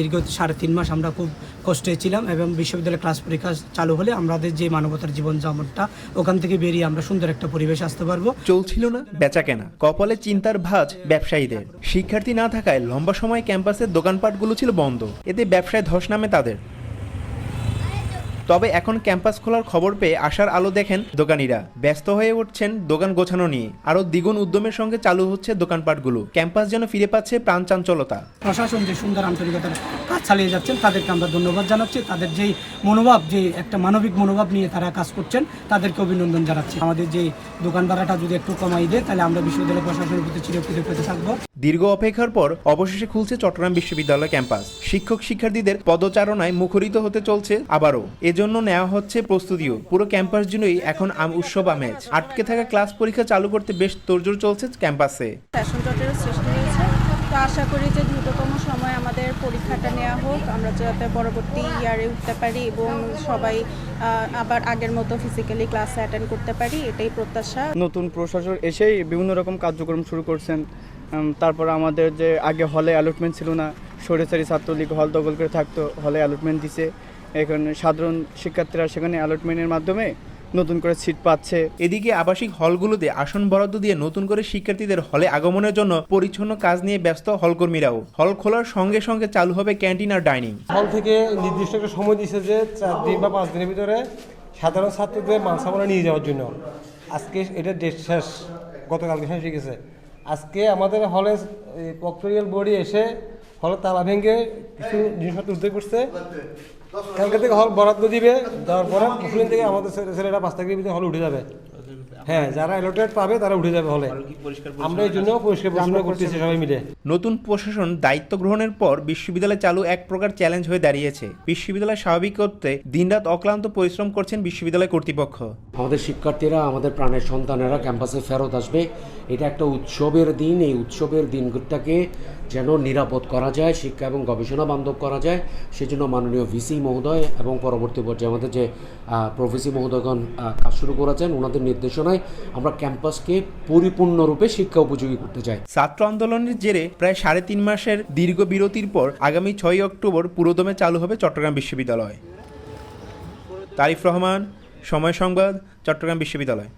দীর্ঘ 3.5 মাস আমরা খুব কষ্টে ছিলাম এবং বিশ্ববিদ্যালয়ের ক্লাস পরীক্ষা চালু হলে আমাদের যে মানবতার জীবনযাপনটা ওখান থেকে বেরিয়ে আমরা সুন্দর একটা পরিবেশ আসতে পারবো। চলছিল না বেচাকেনা, কপালে চিন্তার ভাঁজ ব্যবসায়ীদের। শিক্ষার্থী না থাকায় লম্বা সময় ক্যাম্পাসের দোকানপাটগুলো ছিল বন্ধ, এতে ব্যবসায় ধস নামে তাদের। তবে এখন ক্যাম্পাস খোলার খবর পেয়ে আশার আলো দেখেন দোকানিরা। ব্যস্ত হয়ে উঠছেন দোকান গোছানো নিয়ে। আরও দ্বিগুণ উদ্যমের সঙ্গে চালু হচ্ছে দোকানপাটগুলো। ক্যাম্পাস যেন ফিরে পাচ্ছে প্রাণ চাঞ্চলতা। প্রশাসন যে সুন্দর আন্তরিকতার কাজ চালিয়ে যাচ্ছেন তাদেরকে আমরা ধন্যবাদ জানাচ্ছি। তাদের যেই মনোভাব, যে একটা মানবিক মনোভাব নিয়ে তারা কাজ করছেন, তাদেরকে অভিনন্দন জানাচ্ছি। আমাদের যে দোকান ভাড়াটা যদি একটু কমাই দেয় তাহলে আমরা বিশ্ববিদ্যালয় প্রশাসনের প্রতি চিরকৃতজ্ঞ থাকবো। দীর্ঘ অপেক্ষার পর অবশেষে খুলছে চট্টগ্রাম বিশ্ববিদ্যালয় ক্যাম্পাস। শিক্ষক শিক্ষার্থীদের পদচারণায় মুখরিত হতে চলছে আবারও। এজন্য নেওয়া হচ্ছে প্রস্তুতিও। পুরো ক্যাম্পাস জুড়েই এখন উৎসব আমেজ। আটকে থাকা ক্লাস পরীক্ষা চালু করতে বেশ তোড়জোড় চলছে ক্যাম্পাসে। ফ্যাশন জটের সৃষ্টি হয়েছে, তো আশা করি যে দ্রুততম সময় আমাদের পরীক্ষাটা নেওয়া হোক, আমরা যাতে পরবর্তী ইয়ারে উঠতে পারি এবং সবাই আবার আগের মতো ফিজিক্যালি ক্লাস অ্যাটেন্ড করতে পারি, এটাই প্রত্যাশা। নতুন প্রশাসক এসেই বিভিন্ন রকম কার্যক্রম শুরু করছেন। তারপর আমাদের যে আগে হলে অ্যালটমেন্ট ছিল না, স্বৈরাচারী ছাত্রলীগ হল দখল করে থাকতো, হলে অ্যালটমেন্ট দিছে। এখন সাধারণ শিক্ষার্থীরা সেখানে অ্যালটমেন্টের মাধ্যমে নতুন করে সিট পাচ্ছে। এদিকে আবাসিক হলগুলোতে আসন বরাদ্দ দিয়ে নতুন করে শিক্ষার্থীদের হলে আগমনের জন্য পরিচ্ছন্ন কাজ নিয়ে ব্যস্ত হলকর্মীরাও। হল খোলার সঙ্গে সঙ্গে চালু হবে ক্যান্টিন আর ডাইনিং। হল থেকে নির্দিষ্ট একটা সময় দিচ্ছে যে 4 দিন বা 5 দিনের ভিতরে সাধারণ ছাত্রদের মানসামানা নিয়ে যাওয়ার জন্য। আজকে এটা ডেট শেষ, গতকালকে শেষ হয়ে গেছে। আজকে আমাদের হলে প্রক্টোরিয়াল বডি এসে হলে তালা ভেঙে কিছু জিনিসপত্র উদ্ধার করছে। কালকে থেকে হল বরাদ্দ দিবে, দেওয়ার পরে মুসলিম থেকে আমাদের ছেলেরা 5 তারিখের ভিতরে হলে উঠে যাবে। হ্যাঁ, যারা অ্যালোটেড পাবে তারা উঠে যাবে হলে। আমরা এই জন্য পরিষ্কার পরিচ্ছন্ন করতেছি সবাই মিলে। নতুন প্রশাসন দায়িত্ব গ্রহণের পর বিশ্ববিদ্যালয় চালু এক প্রকার চ্যালেঞ্জ হয়ে দাঁড়িয়েছে। বিশ্ববিদ্যালয় স্বাভাবিক করতে দিনরাত অক্লান্ত পরিশ্রম করছেন বিশ্ববিদ্যালয় কর্তৃপক্ষ। আমাদের শিক্ষার্থীরা, আমাদের প্রাণের সন্তানেরা ক্যাম্পাসে ফেরত আসবে। এটা একটা উৎসবের দিন। এই উৎসবের দিনটাকে যেন নিরাপদ করা যায়, শিক্ষা এবং গবেষণা বান্ধব করা যায়, সেজন্য মাননীয় ভিসি মহোদয় এবং পরবর্তী পর্যায়ে আমাদের যে প্রফেসি মহোদয়গণ কাজ শুরু করেছেন, ওনাদের নির্দেশনায় আমরা ক্যাম্পাসকে পরিপূর্ণরূপে শিক্ষা উপযোগী করতে চাই। ছাত্র আন্দোলনের জেরে প্রায় 3.5 মাসের দীর্ঘ বিরতির পর আগামী 6 অক্টোবর পুরোদমে চালু হবে চট্টগ্রাম বিশ্ববিদ্যালয়। তারিফ রহমান, সময় সংবাদ, চট্টগ্রাম বিশ্ববিদ্যালয়।